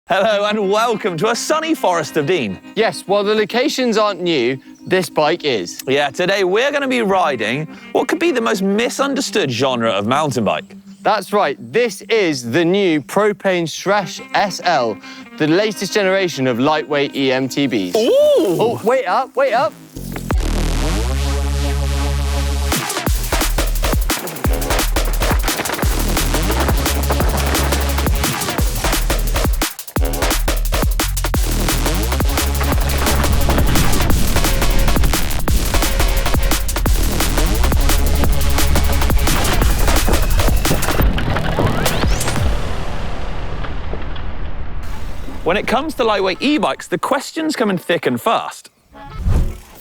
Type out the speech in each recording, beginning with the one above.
Hello and welcome to a sunny Forest of Dean. Yes, while the locations aren't new, this bike is. Yeah, today we're going to be riding what could be the most misunderstood genre of mountain bike. That's right, this is the new Propain Sresh SL, the latest generation of lightweight eMTBs. Ooh! Oh, wait up, wait up. When it comes to lightweight e-bikes, the questions come in thick and fast.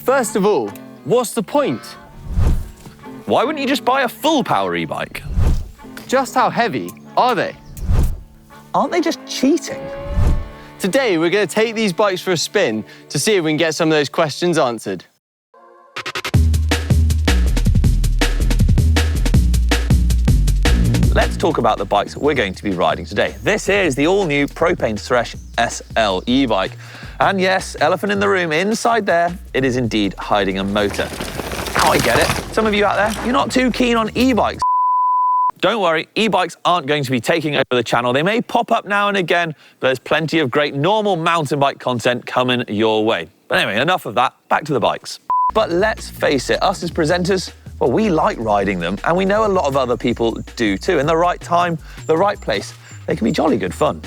First of all, what's the point? Why wouldn't you just buy a full power e-bike? Just how heavy are they? Aren't they just cheating? Today, we're going to take these bikes for a spin to see if we can get some of those questions answered. Let's talk about the bikes we're going to be riding today. This here is the all-new Propain Sresh SL e-bike. And yes, elephant in the room, inside there, it is indeed hiding a motor. Now I get it. Some of you out there, you're not too keen on e-bikes. Don't worry, e-bikes aren't going to be taking over the channel. They may pop up now and again, but there's plenty of great normal mountain bike content coming your way. But anyway, enough of that, back to the bikes. But let's face it, us as presenters, well, we like riding them, and we know a lot of other people do too. In the right time, the right place, they can be jolly good fun.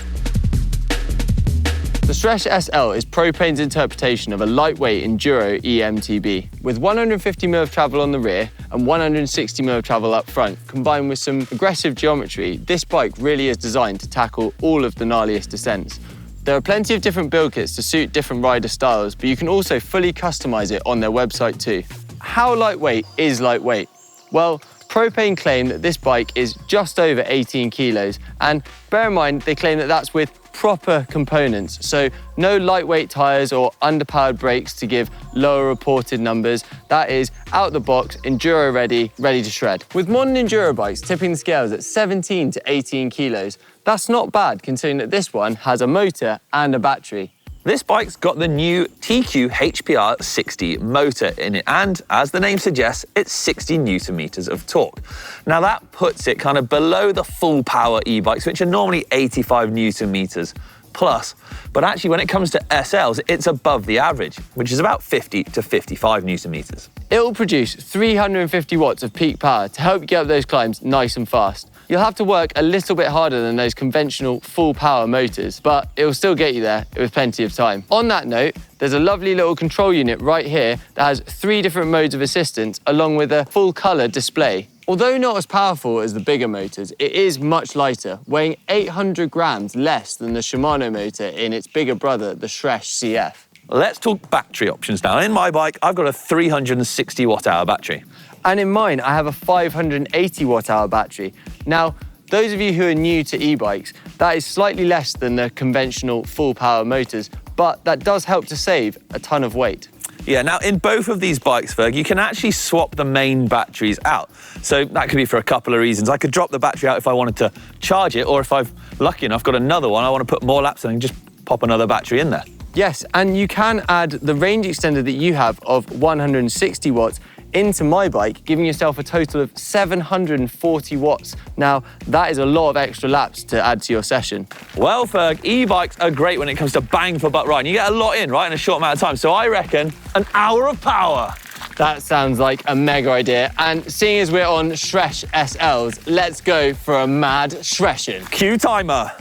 The Sresh SL is Propain's interpretation of a lightweight enduro eMTB. With 150mm of travel on the rear and 160mm of travel up front, combined with some aggressive geometry, this bike really is designed to tackle all of the gnarliest descents. There are plenty of different build kits to suit different rider styles, but you can also fully customize it on their website too. How lightweight is lightweight? Well, Propain claim that this bike is just over 18 kilos, and bear in mind they claim that that's with proper components, so no lightweight tyres or underpowered brakes to give lower reported numbers. That is out the box, enduro ready, ready to shred. With modern enduro bikes tipping the scales at 17 to 18 kilos, that's not bad considering that this one has a motor and a battery. This bike's got the new TQ HPR 60 motor in it, and as the name suggests, it's 60 Newton meters of torque. Now that puts it kind of below the full power e-bikes, which are normally 85 Newton meters plus. But actually, when it comes to SLs, it's above the average, which is about 50 to 55 Newton meters. It will produce 350 watts of peak power to help you get up those climbs nice and fast. You'll have to work a little bit harder than those conventional full power motors, but it will still get you there with plenty of time. On that note, there's a lovely little control unit right here that has 3 different modes of assistance along with a full color display. Although not as powerful as the bigger motors, it is much lighter, weighing 800 grams less than the Shimano motor in its bigger brother, the Sresh CF. Let's talk battery options now. In my bike, I've got a 360 watt-hour battery. And in mine, I have a 580 watt-hour battery. Now, those of you who are new to e-bikes, that is slightly less than the conventional full power motors, but that does help to save a ton of weight. Yeah, now in both of these bikes, Ferg, you can actually swap the main batteries out. So that could be for a couple of reasons. I could drop the battery out if I wanted to charge it, or if I've, lucky enough, got another one, I want to put more laps in and just pop another battery in there. Yes, and you can add the range extender that you have of 160 watts into my bike, giving yourself a total of 740 watts. Now, that is a lot of extra laps to add to your session. Well, Ferg, e-bikes are great when it comes to bang for buck riding. You get a lot in, right, in a short amount of time. So I reckon an hour of power. That sounds like a mega idea. And seeing as we're on Sresh SLs, let's go for a mad shreshin'. Cue timer.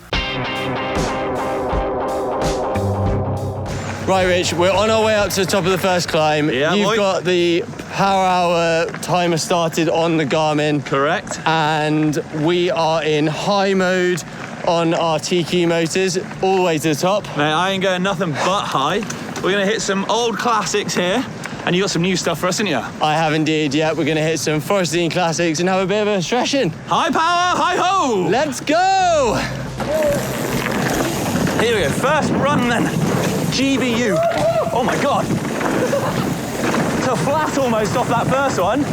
Right, Rich, we're on our way up to the top of the first climb. Yeah, You've got the power hour timer started on the Garmin. Correct. And we are in high mode on our TQ motors, all the way to the top. Mate, I ain't going nothing but high. We're going to hit some old classics here. And you got some new stuff for us, haven't you? I have indeed, yeah. We're going to hit some Forest Dean classics and have a bit of a stretching. High power, high ho! Let's go! Here we go, first run then. GBU. Oh my God. So flat almost off that first one.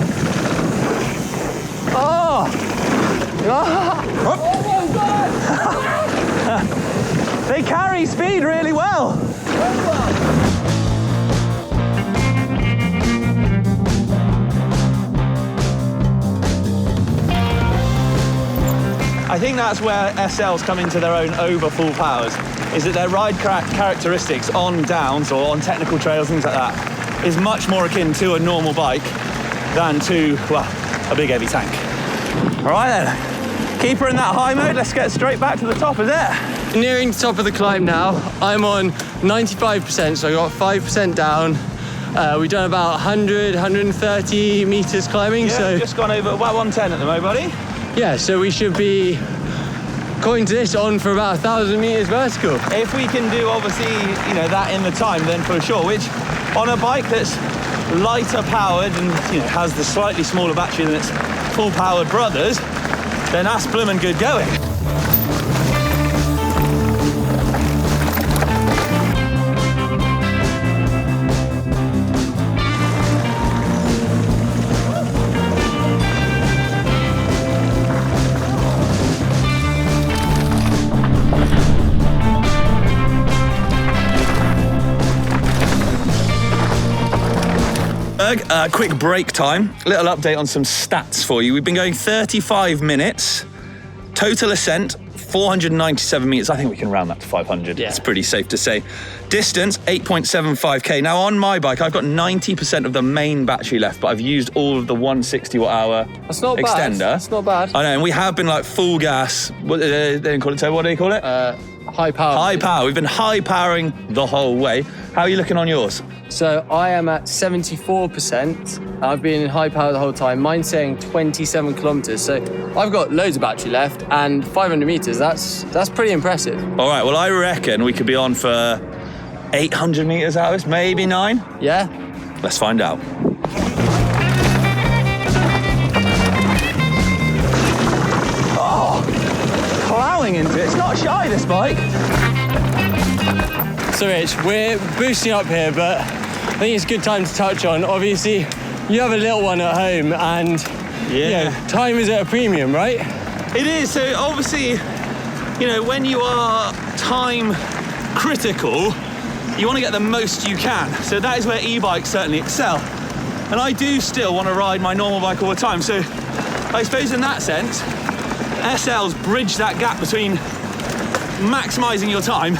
Oh! Oh my God! They carry speed really well. I think that's where SLs come into their own over full powers, is that their ride characteristics on downs or on technical trails, things like that, is much more akin to a normal bike than to, well, a big heavy tank. All right then, keep her in that high mode. Let's get straight back to the top, is it? Nearing the top of the climb now. I'm on 95%, so I got 5% down. We've done about 100, 130 meters climbing. Yeah, so just gone over about 110 at the moment, buddy. Yeah, so we should be, according to this, on for about 1,000 meters vertical. If we can do, obviously, you know, that in the time, then for sure, which on a bike that's lighter powered and, you know, has the slightly smaller battery than its full powered brothers, then that's bloomin' good going. Quick break time. Little update on some stats for you. We've been going 35 minutes. Total ascent, 497 meters. I think we can round that to 500. Yeah. It's pretty safe to say. Distance, 8.75k. Now on my bike, I've got 90% of the main battery left, but I've used all of the 160 watt hour That's not extender. bad. That's not bad. I know, and we have been like full gas. What, they didn't call it, so what do they call it? High power. High power. We've been high powering the whole way. How are you looking on yours? So I am at 74%. I've been in high power the whole time. Mine's saying 27 kilometers. So I've got loads of battery left and 500 meters. That's pretty impressive. All right, well, I reckon we could be on for 800 meters out of this, maybe 9. Yeah? Let's find out. Oh, plowing into it. It's not shy, this bike. So Rich, we're boosting up here, but I think it's a good time to touch on, obviously, you have a little one at home and you know, time is at a premium, right? It is, so obviously, you know, when you are time critical, you want to get the most you can. So that is where e-bikes certainly excel. And I do still want to ride my normal bike all the time. So I suppose in that sense, SLs bridge that gap between maximizing your time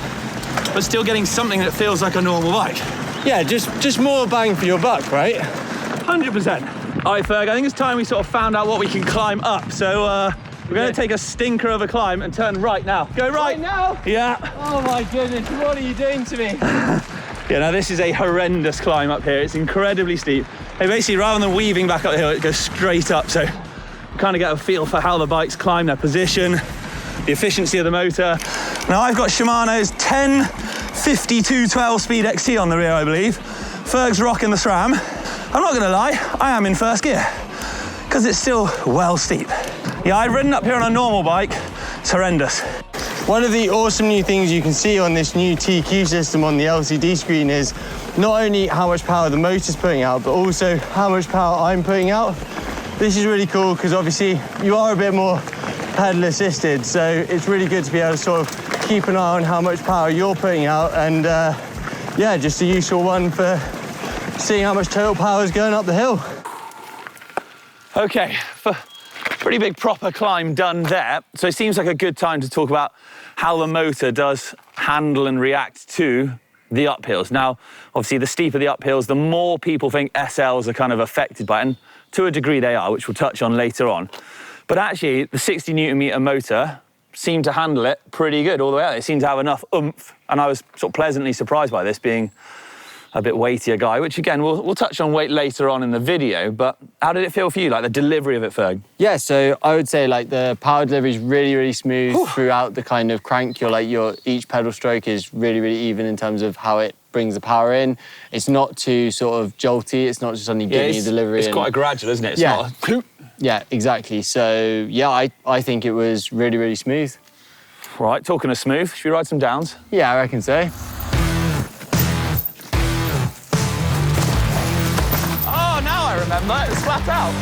but still getting something that feels like a normal bike. Yeah, just more bang for your buck, right? 100%. All right, Ferg, I think it's time we sort of found out what we can climb up. So we're going to take a stinker of a climb and turn right now. Go right. Right now? Yeah. Oh my goodness, what are you doing to me? Yeah, now this is a horrendous climb up here. It's incredibly steep. Hey, basically, rather than weaving back up the hill, it goes straight up. So you kind of get a feel for how the bikes climb, their position, the efficiency of the motor. Now I've got Shimano's 1052 12-speed XT on the rear, I believe. Ferg's rocking the SRAM. I'm not gonna lie, I am in first gear because it's still well steep. Yeah, I've ridden up here on a normal bike. It's horrendous. One of the awesome new things you can see on this new TQ system on the LCD screen is not only how much power the motor's putting out, but also how much power I'm putting out. This is really cool because obviously you are a bit more pedal assisted, so it's really good to be able to sort of keep an eye on how much power you're putting out, and yeah, just a useful one for seeing how much total power is going up the hill. Okay, pretty big proper climb done there. So it seems like a good time to talk about how the motor does handle and react to the uphills. Now, obviously, the steeper the uphills, the more people think SLs are kind of affected by it, and to a degree they are, which we'll touch on later on. But actually, the 60 Newton meter motor seemed to handle it pretty good all the way out. It seemed to have enough oomph, and I was sort of pleasantly surprised by this, being a bit weightier guy, which again, we'll touch on weight later on in the video, but how did it feel for you, like the delivery of it, Ferg? Yeah, so I would say like the power delivery is really, really smooth throughout the kind of crank. Each pedal stroke is really, really even in terms of how it brings the power in. It's not too sort of jolty. It's not just suddenly giving you delivery. It's quite gradual, isn't it? It's yeah. not a... Yeah, exactly. So yeah, I think it was really, really smooth. Right, talking of smooth, should we ride some downs? Yeah, I reckon so. Oh, now I remember, it was flat out.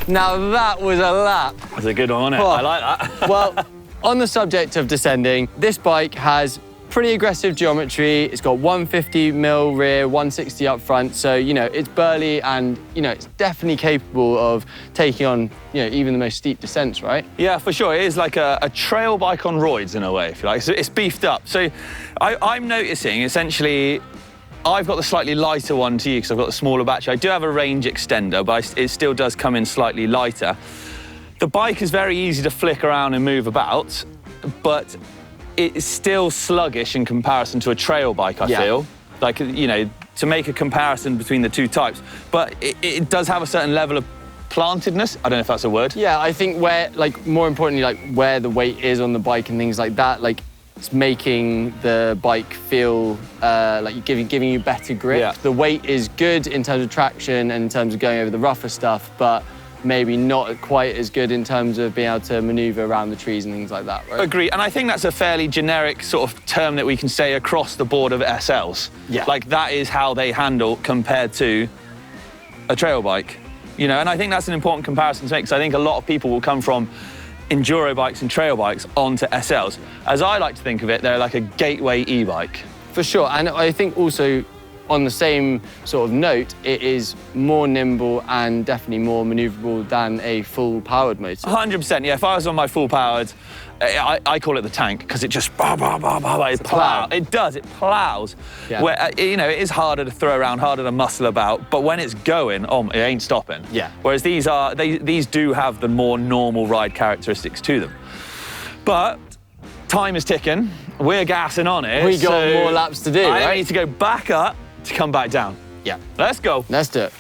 Now that was a lap. That's a good one, isn't it? Oh. I like that. Well, on the subject of descending, this bike has pretty aggressive geometry. It's got 150mm rear, 160 up front. So, you know, it's burly and, you know, it's definitely capable of taking on, you know, even the most steep descents, right? Yeah, for sure. It is like a trail bike on roids in a way, if you like. So it's beefed up. So I'm noticing, essentially, I've got the slightly lighter one to you because I've got the smaller battery. I do have a range extender, but it still does come in slightly lighter. The bike is very easy to flick around and move about, but it's still sluggish in comparison to a trail bike, I feel. Like, you know, to make a comparison between the two types. But it does have a certain level of plantedness. I don't know if that's a word. Yeah, I think where, like, more importantly, like, where the weight is on the bike and things like that, like, it's making the bike feel like giving you better grip. Yeah. The weight is good in terms of traction and in terms of going over the rougher stuff, but maybe not quite as good in terms of being able to maneuver around the trees and things like that, right? Agree, and I think that's a fairly generic sort of term that we can say across the board of SLs. Yeah. Like, that is how they handle compared to a trail bike. You know, and I think that's an important comparison to make, because I think a lot of people will come from enduro bikes and trail bikes onto SLs. As I like to think of it, they're like a gateway e-bike. For sure, and I think also on the same sort of note, it is more nimble and definitely more maneuverable than a full-powered motor. 100%, yeah. If I was on my full-powered, I call it the tank, because it just it plows. It does, it plows. Yeah. Where, you know, it is harder to throw around, harder to muscle about, but when it's going, it ain't stopping. Yeah. Whereas these do have the more normal ride characteristics to them. But time is ticking. We're gassing on it. We got more laps to do, I right? need to go back up to come back down. Yeah. Let's go. Let's do it.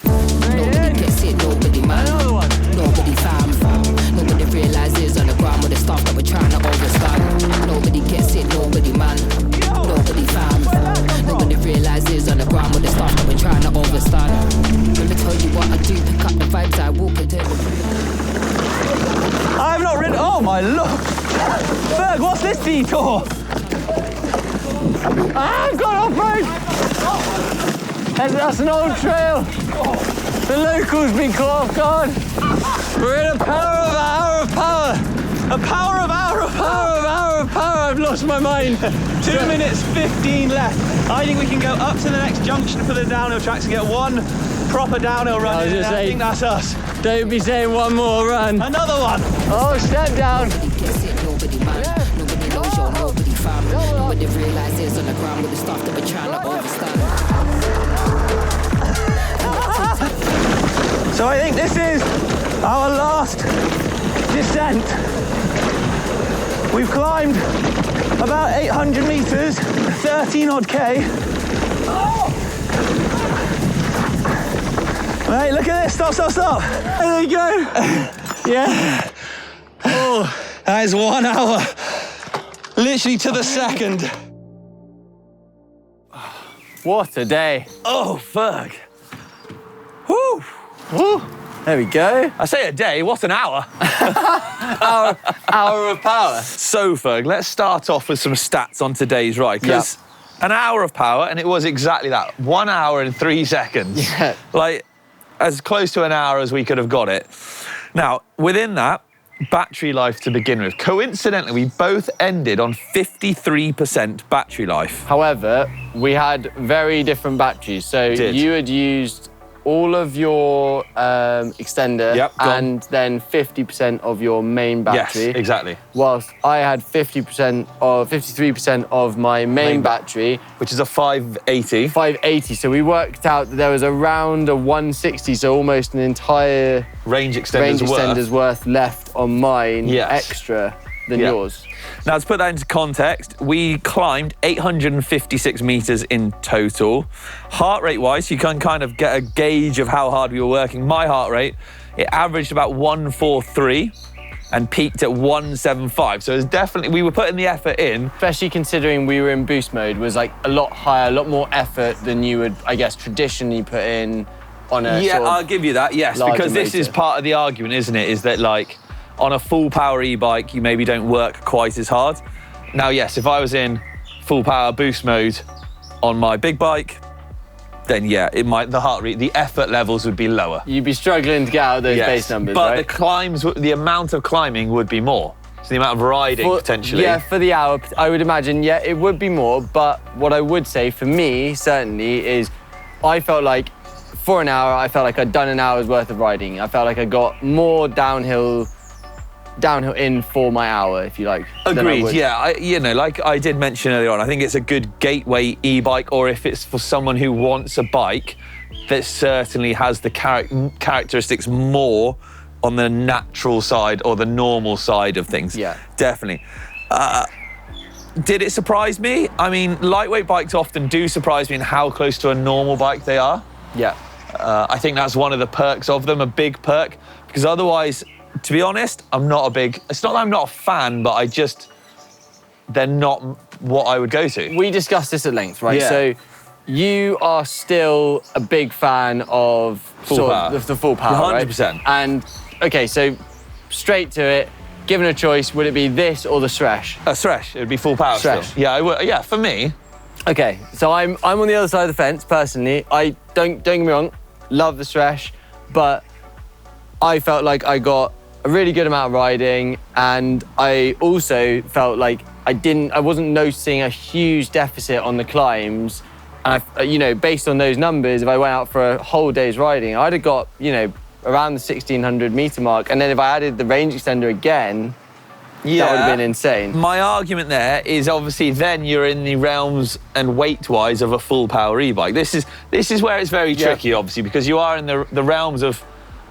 Nobody gets it, nobody man. Another one. Nobody fam. Nobody realizes on the ground with the stuff that we're trying to overstand. Nobody gets it, nobody man. Nobody fam. Nobody realizes on the ground with the stuff that we're trying to overstand. Let me tell you what I do, pick up the vibes I walk into. I've not ridden. Oh my lord! Ferg, what's this detour? I've got off-road! That's an old trail. The locals been caught off guard. We're in a hour of power. A power of hour of power. Hour of power. I've lost my mind. 2 minutes 15 left. I think we can go up to the next junction for the downhill tracks and get one proper downhill run. I was just I saying- think that's us. Don't be saying one more run. Another one. Oh, step down. Nobody gets it, nobody man. Nobody knows you're nobody fam. Nobody realizes on the ground with the stuff that we're trying to overstand. So I think this is our last descent. We've climbed about 800 meters, 13 odd K. Right, look at this, stop. There you go. Yeah. Oh, that is 1 hour. Literally to the second. What a day. Oh, fuck. Woo. Woo. There we go. I say a day, what an hour. Hour of power. So, Ferg, let's start off with some stats on today's ride. Because an hour of power, and it was exactly that. 1 hour and 3 seconds. Yeah. Like, as close to an hour as we could have got it. Now, within that, battery life to begin with. Coincidentally, we both ended on 53% battery life. However, we had very different batteries. So Did. you had used all of your extender Yep, go on. and then 50% of your main battery. Yes, exactly. Whilst I had 53% of my main battery, Which is a 580. 580. So we worked out that there was around a 160, so almost an entire Range range extender's extender's worth left on mine, Yes. extra than Yeah. yours. Now, to put that into context, we climbed 856 meters in total. Heart rate-wise, you can kind of get a gauge of how hard we were working. My heart rate, it averaged about 143 and peaked at 175. So it was definitely, we were putting the effort in. Especially considering we were in boost mode, was like a lot higher, a lot more effort than you would, I guess, traditionally put in on a Yeah, sort of I'll give you that, yes, larger because this is motor. part of the argument, isn't it? Is that, like, on a full power e-bike, you maybe don't work quite as hard. Now, yes, if I was in full power boost mode on my big bike, then yeah, the heart rate, the effort levels would be lower. You'd be struggling to get out of those base numbers, but right? the amount of climbing would be more. So the amount of riding, potentially. Yeah, for the hour, I would imagine, yeah, it would be more. But what I would say for me, certainly, is I felt like for an hour, I felt like I'd done an hour's worth of riding. I felt like I got more downhill in for my hour, if you like. Agreed, yeah. Like I did mention earlier on, I think it's a good gateway e-bike, or if it's for someone who wants a bike that certainly has the characteristics more on the natural side or the normal side of things. Yeah. Definitely. Did it surprise me? I mean, lightweight bikes often do surprise me in how close to a normal bike they are. Yeah. I think that's one of the perks of them, a big perk, because otherwise, to be honest, it's not that I'm not a fan, but they're not what I would go to. We discussed this at length, right? Yeah. So you are still a big fan of the full power, 100%. right? And, okay, so straight to it, given a choice, would it be this or the Sresh? Sresh, it would be full power Sresh. still. Yeah, I would. Yeah, for me. Okay, so I'm on the other side of the fence, personally. I don't get me wrong, love the Sresh, but I felt like I got a really good amount of riding, and I also felt like I wasn't noticing a huge deficit on the climbs. And based on those numbers, if I went out for a whole day's riding, I'd have got, around the 1,600 meter mark. And then if I added the range extender again, that would have been insane. My argument there is obviously then you're in the realms and weight-wise of a full power e-bike. This is where it's very tricky, obviously, because you are in the realms of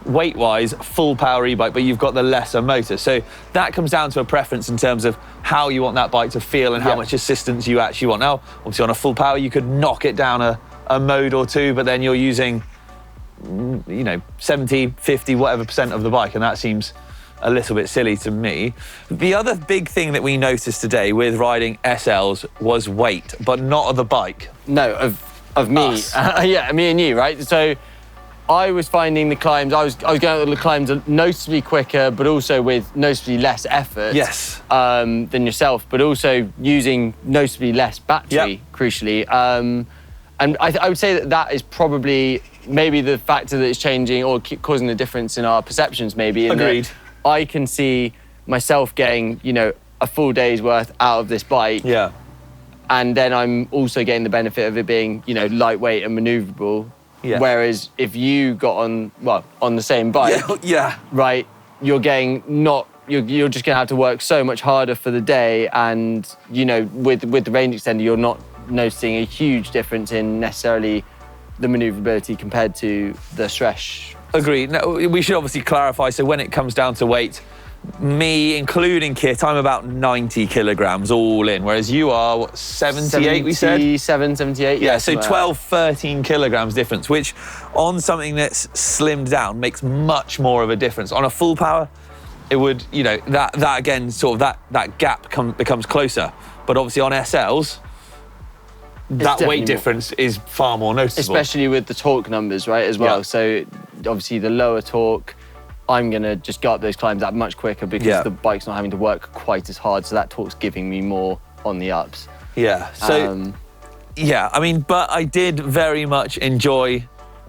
weight-wise, full power e-bike, but you've got the lesser motor. So that comes down to a preference in terms of how you want that bike to feel and how much assistance you actually want. Now, obviously on a full power, you could knock it down a mode or two, but then you're using, 70, 50, whatever % of the bike, and that seems a little bit silly to me. The other big thing that we noticed today with riding SLs was weight, but not of the bike. No, of me. Yeah, me and you, right? So I was finding the climbs, I was going up the climbs noticeably quicker, but also with noticeably less effort than yourself, but also using noticeably less battery, crucially. And I would say that is probably maybe the factor that is changing or causing the difference in our perceptions, maybe. Agreed. I can see myself getting, a full day's worth out of this bike. Yeah. And then I'm also getting the benefit of it being, lightweight and maneuverable. Yeah. Whereas if you got on the same bike, right, you're getting you're just gonna have to work so much harder for the day, and with the range extender, you're not noticing a huge difference in necessarily the maneuverability compared to the Sresh. Agreed. Now, we should obviously clarify, so when it comes down to weight, me, including kit, I'm about 90 kilograms all in, whereas you are, what, 78, we said? 77, 78, yeah. So 12, 13 kilograms difference, which on something that's slimmed down makes much more of a difference. On a full power, it would, that again, sort of that gap becomes closer. But obviously on SLs, that weight difference is far more noticeable. Especially with the torque numbers, right, as well. Yeah. So obviously the lower torque, I'm going to just go up those climbs that much quicker because the bike's not having to work quite as hard, so that torque's giving me more on the ups. Yeah, so, but I did very much enjoy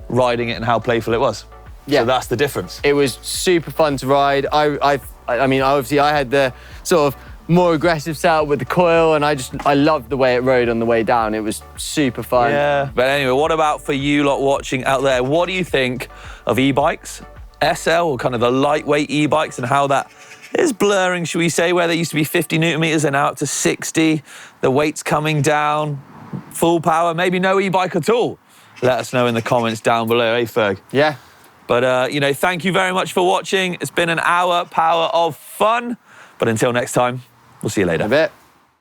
riding it and how playful it was. Yeah. So that's the difference. It was super fun to ride. I mean, obviously I had the sort of more aggressive setup with the coil, and I loved the way it rode on the way down. It was super fun. Yeah, but anyway, what about for you lot watching out there? What do you think of e-bikes? SL, or kind of the lightweight e-bikes, and how that is blurring, should we say, where they used to be 50 Newton meters and now up to 60. The weight's coming down, full power, maybe no e-bike at all. Let us know in the comments down below, eh, Ferg? Yeah. But, thank you very much for watching. It's been an hour power of fun. But until next time, we'll see you later. A bit.